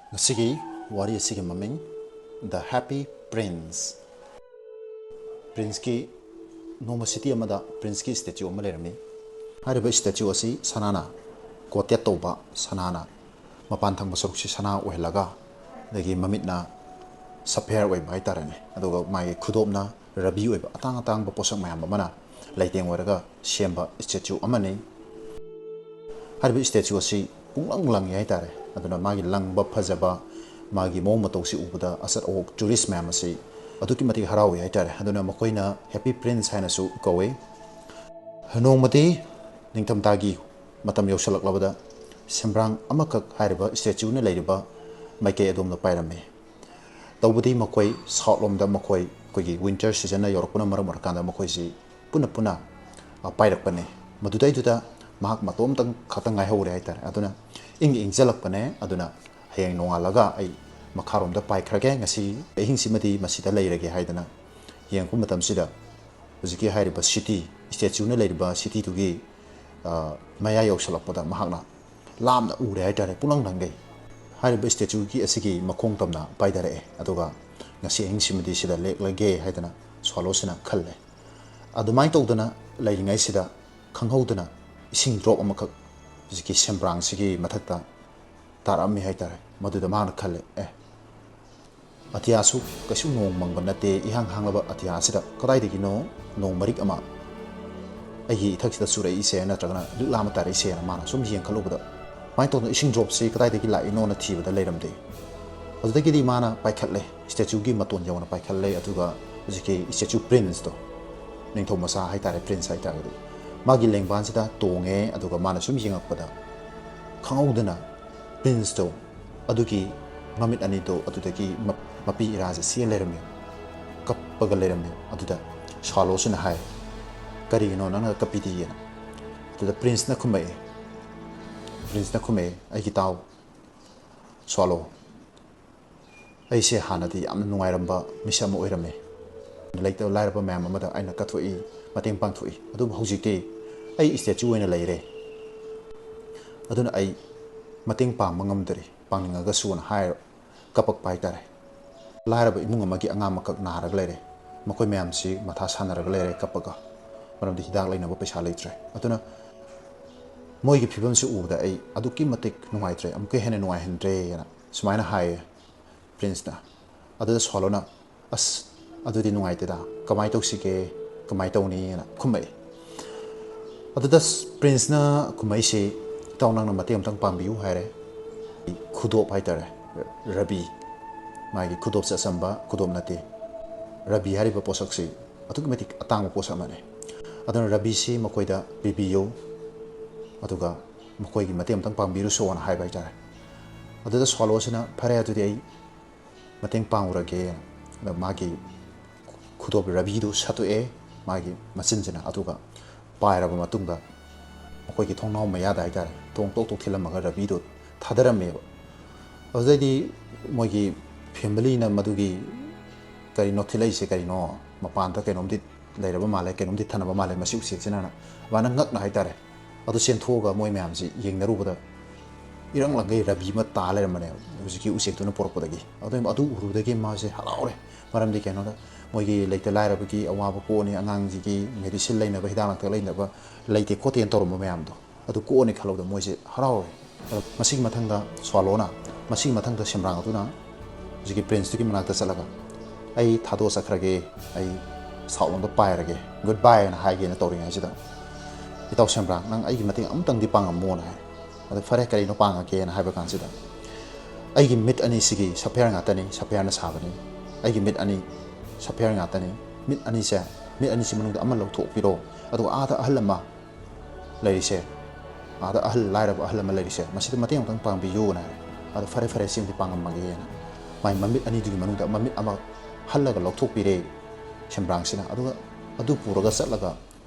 Ngasigi wari asigi maming The Happy Prince. Prince ki noma city amada Prince ki statue ama lerami. Hariba statue asi sanana kotia toba sanana mapan thang basaruk si sana ohelaga dagi mamitna sapher oi bai tarane aduga mai khudopna rabi oi atang atang ba posak mayam mana laiteng waraga semba statue amani. Hariba statue asi punglang lang yai tare aduna magi lang ba phajaba magi mo mato si ubada asat ok tourist ma'am asi aduki mati harau yai tare aduna makoina Happy Prince haina su kowe hanong mati ningtam tagi matam yosalak labada sembrang amakak hariba statue na leiriba maike adom na pairame tawbudi makoi soutlom da makoi kogi winter season na yorokuna maram markanda makoi si puna puna pairak pane madudai duda mahak matom tang khatang ngai hore hai tar aduna ing jalak pane aduna hayang nonga laga ai makharom da pai khrage ngasi ehing simati masida leirage haidana yang kum matam sida hujiki hairiba city statue na leiriba city tugi maya yosalak pada mahakna lamna ure hai tar pulang dangai hariba statue ki asigi makong tamna pai dare aduga ngasi ehing simati sida lek lage haidana swalo sina khalle adumai tawdana leiringai sida khanghaudana ising drop amakak jiki sembrang sigi mathakta tarami hai tare maduda mana khalle atiyasu kasu nong mangba nate ihang hanglaba atiyasida kadai degi no nong marik ama agi thaksida surai ise na tragana lama tare ise na mana sum jeng khalubada mai to ising drop si kadai degi la ino na thibada leiramde adudagi di mana pai khalle statue gi maton yawana pai khalle atuga jiki statue prince to ning thomasa hai tare prince hai tare magi lengban sida tonge aduga mana sum yengakpada khangudana prince to adugi mamit ani to adudagi mapi iraja sian lerami kappaga lerami aduda shalo sina hai kari no nana kapiti yana aduda prince na khumai ai gitaw swalo ai se hanadi amna nungairamba misam oirame laita lairaba ma'am amada aina kathoi mateng pangthoi adu hojike ai statue oina leire aduna ai mateng pang mangamdari pangninga suona hai kapak pai tare lairaba imung amagi anga makak narag leire makoi ma'am si matha sanarag leire kapaga maramdi hidak leina ba paisa leitre aduna moigi phibam si uda ai aduki matik nungaitre amke hene nungai hendre yana sumaina hai prince na adu solona as adudi nungaite da kamai toksike kamai tawni na khumai aduda prince na khumai se tawnang na mate amtang pambiu haire khudop haitare rabi magi khudop sa samba khudop nate rabi hari ba posak se atuk metik atang posa mane adon rabi se makoida bibiyo aduga makoi gi mate amtang pambiru so na hai bai tare aduda swalo sina phare adudi ai mateng pangurage na magi khudop rabi do sato magi machinjina aduga pairaba matungda makoi gi thongnau maya dai tare tong tok tok thilamaga rabi do thadaramme azadi mogi family na madugi kari no thilai se kari no mapan ta kenom dit leiraba male kenom dit thanaba male masiu se china na wana ngak na haitare adu sen thoga moi myam si yengnaru bada irang langai rabi ma ta le mane usiki usek tuna porpodagi adu urudagi ma se halaure maram di keno da moigi leite lairaba ki awaba ko ni angang ji ki medicine leina ba hidang ta leina ba leite khoten torom myam do adu ko ni khalo da moi se halaure masing mathangda swalona masing mathangda semrang atuna jiki prince ki manakta salaga ai thado sakrage ai saulong da pairage goodbye na haige na toring ajida itaw semrang nang ai mating amtang di pangam na adu fare kari no panga ke na haiba kansida ai gi mit ani sigi sapher ngata ni sapher na sabani ai gi mit ani sapher ngata ni mit ani si manung da amal lokthok piro adu ada ahlama leise ada ahal laira ba ahal malaysia masih mati yang tang pang biyo na ada fare sim di pangam magi na mai mamit ani di manung da mamit ama halaga lokthok pire sembrang sina adu puraga satlaga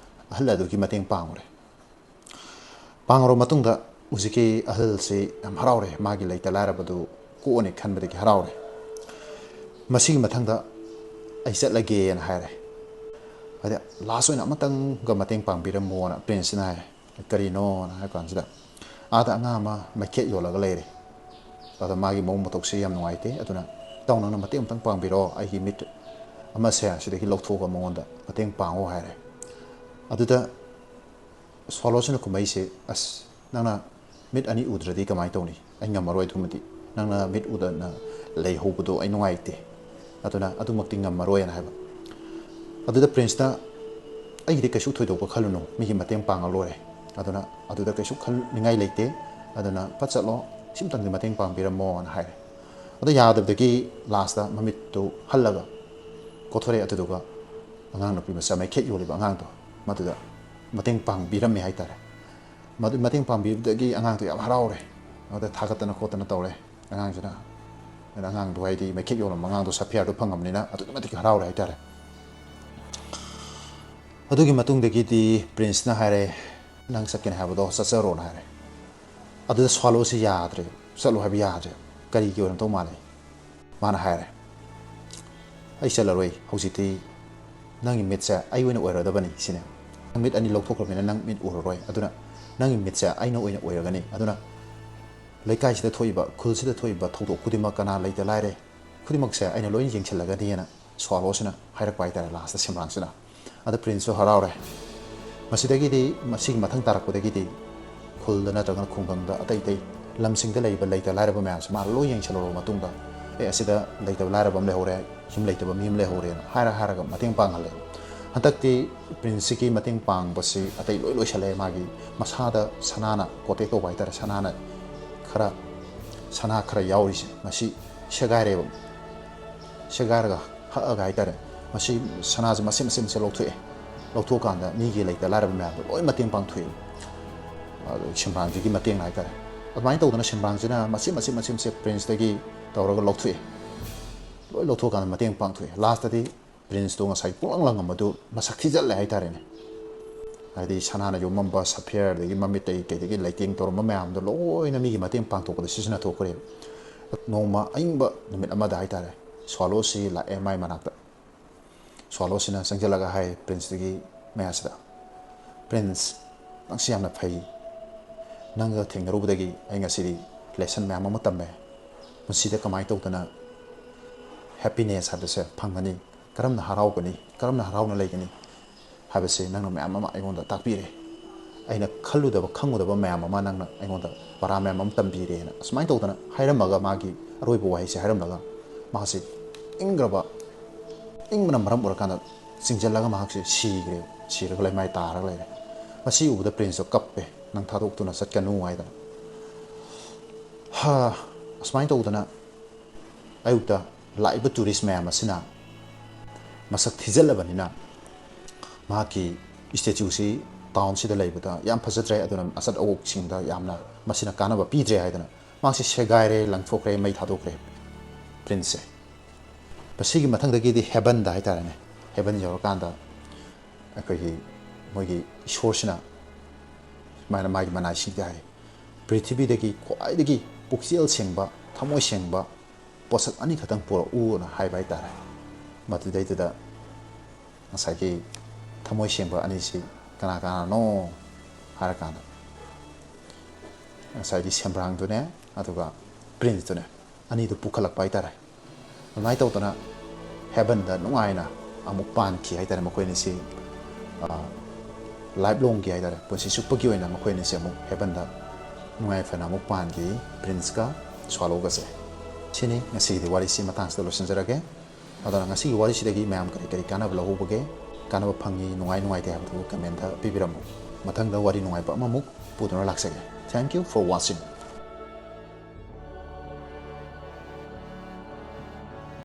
ahal adu ki mateng pangure pangro matung da uziki ahal se am haraure magi laita laira badu ko oni khan bade ki haraure masing mathang da ai satlage na haire ada laso ina matang ga mateng pang biram mo na prince na kari no na kan sida ada nga ma maket yo laga leire ꯑꯗ ꯃꯥꯒꯤ ꯃꯑꯣꯡ ꯃꯇꯧꯁꯦ ꯌꯥꯝ ꯅꯨꯡꯉꯥꯏꯇꯦ ꯑꯗꯨꯅ ꯏꯇꯥꯎ ꯅꯪꯅ ꯃꯇꯦꯡ ꯑꯃꯇꯪ ꯄꯥꯡꯕꯤꯔꯣ ꯑꯩꯒꯤ ꯃꯤꯠ ꯑꯃꯁꯦ ꯁꯤꯗꯒꯤ ꯂꯧꯊꯣꯛꯑꯒ ꯃꯉꯣꯟꯗ ꯃꯇꯦꯡ ꯄꯥꯡꯉꯣ ꯍꯥꯏꯔꯦ ꯑꯗꯨꯗ ꯁ꯭ꯋꯥꯂꯣꯁꯤꯅ ꯈꯨꯝꯃꯛꯏꯁꯦ ꯑꯁ ꯅꯪꯅ ꯃꯤꯠ ꯑꯅꯤ ꯎꯗ꯭ꯔꯗꯤ ꯀꯃꯥꯏꯅ ꯇꯧꯅꯤ ꯑꯩ ꯉꯝꯃꯔꯣꯏ ꯑꯗꯨꯃꯗꯤ ꯅꯪꯅ ꯃꯤꯠ ꯎꯗꯅ ꯂꯩꯍꯧꯕꯗꯣ ꯑꯩ ꯅꯨꯡꯉꯥꯏꯇꯦ ꯑꯗꯨꯅ ꯑꯗꯨꯃꯛꯇꯤ ꯉꯝꯃꯔꯣꯏꯅ ꯍꯥꯏꯕ ꯑꯗꯨꯗ ꯄ꯭ꯔꯤꯟꯁꯅ ꯑꯩꯒꯤꯗꯤ ꯀꯩꯁꯨ ꯊꯣꯏꯗꯣꯛꯄ ꯈꯜꯂꯨꯅꯨ ꯃꯤꯒꯤ ꯃꯇꯦꯡ ꯄꯥꯡꯉ ꯂꯣꯏꯔꯦ ꯑꯗꯨꯅ ꯑꯗꯨꯗ ꯀꯩꯁꯨ ꯈꯟꯅꯤꯡꯉꯥꯏ ꯂꯩꯇꯦ ꯑꯗꯨꯅ ꯐꯠ ꯆꯠꯂꯣ ꯁꯤꯝꯇꯪꯗꯤ ꯃꯇꯦꯡ ꯄꯥꯡꯕꯤꯔꯝꯃꯣꯅ ꯍꯥꯏꯔꯦ ꯑꯗꯣ ꯌꯥꯗꯕꯗꯒꯤ ꯂꯥꯁꯇ ꯃꯃꯤꯠꯇꯨ ꯍꯜꯂꯒ ꯀꯣꯊꯣꯔꯛꯑꯦ ꯑꯗꯨꯗꯨꯒ ꯑꯉꯥꯡ ꯅꯨꯄꯤ ꯃꯆꯥ ꯃꯩꯈꯦꯠ ꯌꯣꯜꯂꯤꯕ ꯑꯉꯥꯡꯗꯣ ꯃꯗꯨꯗ ꯃꯇꯦꯡ ꯄꯥꯡꯕꯤꯔꯝꯃꯦ ꯍꯥꯏꯇꯥꯔꯦ ꯃꯗꯨ ꯃꯇꯦꯡ ꯄꯥꯡꯕꯤꯕꯗꯒꯤ ꯑꯉꯥꯡꯗꯣ ꯌꯥꯝ ꯍꯔꯥꯎꯔꯦ ꯑꯗꯨꯗ ꯊꯥꯒꯠꯇꯅ ꯈꯣꯠꯇꯅ ꯇꯧꯔꯦ ꯑꯉꯥꯡꯁꯤꯅ ꯑꯉꯥꯡꯗꯣ ꯍꯥꯏꯗꯤ ꯃꯩꯈꯦꯠ ꯌꯣꯜꯂꯝꯕ ꯑꯉꯥꯡꯗꯣ ꯁꯐꯤꯌꯥꯔꯗꯣ ꯐꯪꯉꯕꯅꯤꯅ ꯑꯗꯨꯛꯀꯤ ꯃꯇꯤꯛ ꯍꯔꯥꯎꯔꯦ ꯍꯥꯏꯇꯥꯔꯦ ꯑꯗꯨꯒꯤ ꯃꯇꯨꯡꯗꯒꯤꯗꯤ ꯄ꯭ꯔꯤꯟꯁꯅ ꯍꯥꯏꯔꯦ ꯅꯪ ꯆꯠꯀꯦꯅ ꯍꯥꯏꯕꯗꯣ ꯆꯠꯆꯔꯣꯅ ꯍꯥꯏꯔꯦ ꯑꯗꯨꯗ ꯁ꯭ꯋꯥꯂꯣꯁꯤ ꯌꯥꯗ꯭ꯔꯦ ꯆꯠꯂꯣ ꯍꯥꯏꯕ ꯌꯥꯗ꯭ꯔꯦ ꯀꯔꯤꯒꯤ ꯑꯣꯏꯔꯝꯗꯧ ꯃꯥꯜꯂꯦ ꯃꯥꯅ ꯍꯥꯏꯔꯦ ꯑꯩ ꯆꯠꯂꯔꯣꯏ ꯍꯧꯖꯤꯛꯇꯤ ꯅꯪꯒꯤ ꯃꯤꯠꯁꯦ ꯑꯩ ꯑꯣꯏꯅ ꯑꯣꯏꯔꯗꯕꯅꯤ ꯁꯤꯅꯦ ꯅꯪ ꯃꯤꯠ ꯑꯅꯤ ꯂꯧꯊꯣꯛꯈ꯭ꯔꯕꯅꯤꯅ ꯅꯪ ꯃꯤꯠ ꯎꯔꯔꯣꯏ ꯑꯗꯨꯅ ꯅꯪꯒꯤ ꯃꯤꯠꯁꯦ ꯑꯩꯅ ꯑꯣꯏꯅ ꯑꯣꯏꯔꯒꯅꯤ ꯑꯗꯨꯅ ꯂꯩꯀꯥꯏꯁꯤꯗ ꯊꯣꯛꯏꯕ ꯈꯨꯜꯁꯤꯗ ꯊꯣꯛꯏꯕ ꯊꯧꯗꯣꯛ ꯈꯨꯗꯤꯡꯃꯛ ꯀꯅꯥ ꯂꯩꯇ ꯂꯥꯏꯔꯦ ꯈꯨꯗꯤꯡꯃꯛꯁꯦ ꯑꯩꯅ ꯂꯣꯏꯅ ꯌꯦꯡꯁꯤꯜꯂꯒꯅꯤꯅ ꯁ꯭ꯋꯥꯂꯣꯁꯤꯅ ꯍꯥꯏꯔꯛꯄ ꯍꯥꯏꯇꯥꯔꯦ ꯂꯥꯁꯇ ꯁꯤꯝꯔꯥꯟꯁꯤꯅ ꯑꯗ ꯄ꯭ꯔꯤꯟꯁꯁꯨ ꯍꯔꯥꯎꯔꯦ ꯃꯁꯤꯗꯒꯤꯗꯤ ꯃꯁꯤꯒꯤ ꯃꯊꯪ ꯇꯥꯔꯛꯄꯗꯒꯤꯗꯤ ꯈꯨꯜꯗ ꯅꯠꯇ꯭ꯔꯒꯅ ꯈꯨꯡꯒꯪꯗ ꯑꯇꯩ ꯑꯇꯩ ꯂꯝꯁꯤꯡꯗ ꯂꯩꯕ ꯂꯩꯇ ꯂꯥꯏꯔꯕ ꯃꯌꯥꯝꯁꯦ ꯃꯥ ꯂꯣꯏ ꯌꯦꯡꯁꯤꯜꯂꯨꯔꯕ ꯃꯇꯨꯡꯗ ꯑꯁꯤꯗ ꯂꯩꯇꯕ ꯂꯥꯏꯔꯕ ꯑꯃ ꯂꯩꯍꯧꯔꯦ ꯌꯨꯝ ꯂꯩꯇꯕ ꯃꯤ ꯑꯃ ꯂꯩꯍꯧꯔꯦꯅ ꯍꯥꯏꯔꯒ ꯃꯇꯦꯡ ꯄꯥꯡꯍꯜꯂꯦ ꯍꯟꯗꯛꯇꯤ ꯄ꯭ꯔꯤꯟꯁꯁꯤꯒꯤ ꯃꯇꯦꯡ ꯄꯥꯡꯕꯁꯤ ꯑꯇꯩ ꯂꯣꯏ ꯂꯣꯏꯁꯜꯂꯛꯑꯦ ꯃꯥꯒꯤ ꯃꯁꯥꯗ ꯁꯅꯥꯅ ꯀꯣꯇꯦꯛ ꯇꯧꯕ ꯍꯥꯏꯇꯥꯔꯦ ꯁꯅꯥ ꯈꯔ ꯌꯥꯎꯔꯤꯁꯦ ꯃꯁꯤ ꯁꯦꯒꯥꯏꯔꯦꯕ ꯁꯦꯒꯥꯏꯔꯒ ꯍꯛꯑꯒ ꯍꯥꯏꯇꯥꯔꯦ ꯃꯁꯤ ꯁꯅꯥꯁꯦ ꯃꯆꯦꯠ ꯃꯆꯦꯠ ꯂꯧꯊꯣꯛꯑꯦ ꯂꯧꯊꯣꯛꯑꯀꯥꯟꯗ ꯃꯤꯒꯤ ꯂꯩꯇ ꯂꯥꯏꯔꯕ ꯃꯌꯥꯝꯗꯣ ꯂꯣꯏ ꯃꯇꯦꯡ ꯄꯥꯡꯊꯣꯛꯑꯦ ꯑꯗꯨ ꯁꯤꯝꯔꯥꯟꯁꯤꯒꯤ ꯃꯇꯦꯡꯅ ꯍꯥꯏꯇꯥꯔꯦ ꯑꯗꯨꯃꯥꯏꯅ ꯇꯧꯗꯅ ꯁꯤꯝꯔꯥꯟꯁꯤꯅ ꯃꯆꯦꯠ ꯄ꯭ꯔꯤꯟꯁꯇꯒꯤ ꯇꯧꯔꯒ ꯂꯧꯊꯣꯛꯑꯦ ꯂꯣꯏ ꯂꯧꯊꯣꯛꯑꯀꯥꯟꯗ ꯃꯇꯦꯡ ꯄꯥꯡꯊꯣꯛꯑꯦ ꯂꯥꯁꯇꯗꯤ ꯄ꯭ꯔꯤꯟꯁꯇꯣ ꯉꯁꯥꯏ ꯄꯨꯡꯂꯪ ꯂꯪꯉꯝꯕꯗꯨ ꯃꯁꯛ ꯊꯤꯖꯤꯜꯂꯦ ꯍꯥꯏꯇꯥꯔꯦꯅꯦ ꯍꯥꯏꯗꯤ ꯁꯅꯥꯅ ꯌꯣꯝꯃꯝꯕ ꯁꯐꯤꯌꯔꯗꯒꯤ ꯃꯃꯤꯠꯇꯒꯤ ꯀꯩꯗꯒꯤ ꯂꯩꯇꯦꯡ ꯇꯧꯔꯝꯕ ꯃꯌꯥꯝꯗꯣ ꯂꯣꯏꯅ ꯃꯤꯒꯤ ꯃꯇꯦꯡ ꯄꯥꯡꯊꯣꯛꯄꯗ ꯁꯤꯖꯤꯟꯅꯊꯣꯛꯈ꯭ꯔꯦꯕ ꯅꯣꯡꯃ ꯑꯏꯪꯕ ꯅꯨꯃꯤꯠ ꯑꯃꯗ ꯍꯥꯏꯇꯥꯔꯦ ꯁ꯭ꯋꯥꯂꯣꯁꯤ ꯂꯥꯛꯑꯦ ꯃꯥꯏ ꯃꯅꯥꯛꯇ ꯁ꯭ꯋꯥꯂꯣꯁꯤꯅ ꯆꯪꯁꯤꯜꯂꯒ ꯍꯥꯏ ꯄ꯭ꯔꯤꯟꯁꯇꯒꯤ ꯃꯌꯥꯁꯤꯗ ꯄ꯭ꯔꯤꯟꯁ ꯅꯪꯁꯤ ꯌꯥꯝꯅ ꯐꯩ ꯅꯪꯒ ꯊꯦꯡꯅꯔꯨꯕꯗꯒꯤ ꯑꯩ ꯉꯁꯤꯗꯤ ꯂꯦꯁꯟ ꯃꯌꯥꯝ ꯑꯃ ꯇꯝꯃꯦ ꯄꯨꯟꯁꯤꯗ ꯀꯃꯥꯏꯅ ꯇꯧꯗꯅ ꯍꯦꯄꯤꯅꯦꯁ ꯍꯥꯏꯕꯁꯦ ꯐꯪꯒꯅꯤ ꯀꯔꯝꯅ ꯍꯔꯥꯎꯒꯅꯤ ꯀꯔꯝꯅ ꯍꯔꯥꯎꯅ ꯂꯩꯒꯅꯤ ꯍꯥꯏꯕꯁꯦ ꯅꯪꯅ ꯃꯌꯥꯝ ꯑꯃ ꯑꯩꯉꯣꯟꯗ ꯇꯥꯛꯄꯤꯔꯦ ꯑꯩꯅ ꯈꯜꯂꯨꯗꯕ ꯈꯪꯉꯨꯗꯕ ꯃꯌꯥꯝ ꯑꯃ ꯅꯪꯅ ꯑꯩꯉꯣꯟꯗ ꯄꯔꯥ ꯃꯌꯥꯝ ꯑꯃ ꯇꯝꯕꯤꯔꯦꯅ ꯑꯁꯨꯃꯥꯏꯅ ꯇꯧꯗꯅ ꯍꯥꯏꯔꯝꯃꯒ ꯃꯥꯒꯤ ꯑꯔꯣꯏꯕ ꯋꯥꯍꯩꯁꯦ ꯍꯥꯏꯔꯝꯃꯒ ꯃꯥꯁꯤ ꯏꯪꯕꯅ ꯃꯔꯝ ꯑꯣꯏꯔꯀꯥꯟꯗ ꯆꯤꯡꯁꯤꯜꯂꯒ ꯃꯍꯥꯛꯁꯦ ꯁꯤꯔꯒ ꯂꯩꯃꯥꯏ ꯇꯥꯔꯒ ꯂꯩꯔꯦ ꯃꯁꯤ ꯎꯕꯗ ꯄ꯭ꯔꯤꯟꯁꯇꯣ ꯀꯞꯄꯦ ꯅꯪ ꯊꯥꯗꯣꯛꯇꯨꯅ ꯆꯠꯀꯅꯨ ꯍꯥꯏꯗꯅ ꯑꯁꯨꯃꯥꯏꯅ ꯇꯧꯗꯅ ꯑꯌꯨꯛꯇ ꯂꯥꯛꯏꯕ ꯇꯨꯔꯤꯁ ꯃꯌꯥꯝ ꯑꯁꯤꯅ ꯃꯁꯛ ꯊꯤꯖꯤꯜꯂꯕꯅꯤꯅ ꯃꯍꯥꯛꯀꯤ ꯏꯁꯇꯦꯆꯨꯁꯤ ꯇꯥꯎꯟꯁꯤꯗ ꯂꯩꯕꯗ ꯌꯥꯝ ꯐꯖꯗ꯭ꯔꯦ ꯑꯗꯨꯅ ꯑꯆꯠ ꯑꯋꯣꯛꯁꯤꯡꯗ ꯌꯥꯝꯅ ꯃꯁꯤꯅ ꯀꯥꯟꯅꯕ ꯄꯤꯗ꯭ꯔꯦ ꯍꯥꯏꯗꯅ ꯃꯍꯥꯛꯁꯤ ꯁꯦꯒꯥꯏꯔꯦ ꯂꯪꯊꯣꯛꯈ꯭ꯔꯦ ꯃꯩ ꯊꯥꯗꯣꯛꯈ꯭ꯔꯦ ꯄ꯭ꯔꯤꯟꯁꯁꯦ ꯃꯁꯤꯒꯤ ꯃꯊꯪꯗꯒꯤꯗꯤ ꯍꯦꯕꯟꯗ ꯍꯥꯏꯇꯥꯔꯦꯅꯦ ꯍꯦꯕꯟ ꯌꯧꯔꯀꯥꯟꯗ ꯑꯩꯈꯣꯏꯒꯤ ꯃꯣꯏꯒꯤ ꯏꯁꯣꯔꯁꯤꯅ ꯁꯨꯃꯥꯏꯅ ꯃꯥꯒꯤ ꯃꯅꯥꯏꯁꯤꯡꯗ ꯍꯥꯏ ꯄ꯭ꯔꯤꯊꯤꯕꯤꯗꯒꯤ ꯈ꯭ꯋꯥꯏꯗꯒꯤ ꯄꯨꯛꯆꯦꯜ ꯁꯦꯡꯕ ꯊꯃꯣꯏ ꯁꯦꯡꯕ ꯄꯣꯠꯁꯛ ꯑꯅꯤꯈꯛꯇꯪ ꯄꯨꯔꯛꯎꯅ ꯍꯥꯏꯕ ꯍꯥꯏꯇꯥꯔꯦ ꯃꯗꯨꯗꯩꯗꯨꯗ ꯉꯁꯥꯏꯒꯤ ꯊꯃꯣꯏ ꯁꯦꯡꯕ ꯑꯅꯤꯁꯤ ꯀꯅꯥꯅꯣ ꯍꯥꯏꯔꯀꯥꯟꯗ ꯉꯁꯥꯏꯒꯤ ꯁꯦꯝꯕ꯭ꯔꯥꯡꯗꯨꯅꯦ ꯑꯗꯨꯒ ꯄ꯭ꯔꯤꯟꯁꯇꯨꯅꯦ ꯑꯅꯤꯗꯨ ꯄꯨꯈꯠꯂꯛꯄ ꯍꯥꯏꯇꯥꯔꯦ ꯑꯗꯨꯃꯥꯏꯅ ꯇꯧꯗꯅ ꯍꯦꯕꯟꯗ ꯅꯨꯡꯉꯥꯏꯅ ꯑꯃꯨꯛ ꯄꯥꯟꯈꯤ ꯍꯥꯏꯇꯥꯔꯦ ꯃꯈꯣꯏꯅꯤꯁꯤ ꯂꯥꯏꯐ ꯂꯣꯡꯒꯤ ꯍꯥꯏꯇꯥꯔꯦ ꯄꯨꯟꯁꯤ ꯆꯨꯞꯄꯒꯤ ꯑꯣꯏꯅ ꯃꯈꯣꯏꯅꯤꯁꯦ ꯑꯃꯨꯛ ꯍꯦꯕꯟꯗ ꯅꯨꯡꯉꯥꯏꯐꯅ ꯑꯃꯨꯛ ꯄꯥꯟꯈꯤ ꯄ꯭ꯔꯤꯟꯁꯀ ꯁ꯭ꯋꯥꯂꯣꯒꯁꯦ ꯁꯤꯅꯤ ꯉꯁꯤꯒꯤꯗꯤ ꯋꯥꯔꯤꯁꯤ ꯃꯇꯥꯡꯁꯤꯗ ꯂꯣꯏꯁꯤꯟꯖꯔꯒꯦ ꯑꯗꯨꯅ ꯉꯁꯤꯒꯤ ꯋꯥꯔꯤꯁꯤꯗꯒꯤ ꯃꯌꯥꯝ ꯀꯔꯤ ꯀꯥꯟꯅꯕ ꯂꯧꯍꯧꯕꯒꯦ ꯀꯥꯟꯅꯕ ꯐꯪꯉꯤ ꯅꯨꯡꯉꯥꯏꯇꯦ ꯍꯥꯏꯕꯗꯨ ꯀꯃꯦꯟꯇ ꯄꯤꯕꯤꯔꯝꯃꯨ ꯃꯊꯪꯗ ꯋꯥꯔꯤ ꯅꯨꯡꯉꯥꯏꯕ ꯑꯃꯃꯨꯛ ꯄꯨꯗꯨꯅ ꯂꯥꯛꯆꯒꯦ ꯊꯦꯡꯛ ꯌꯨ ꯐꯣꯔ ꯋꯥꯆꯤꯡ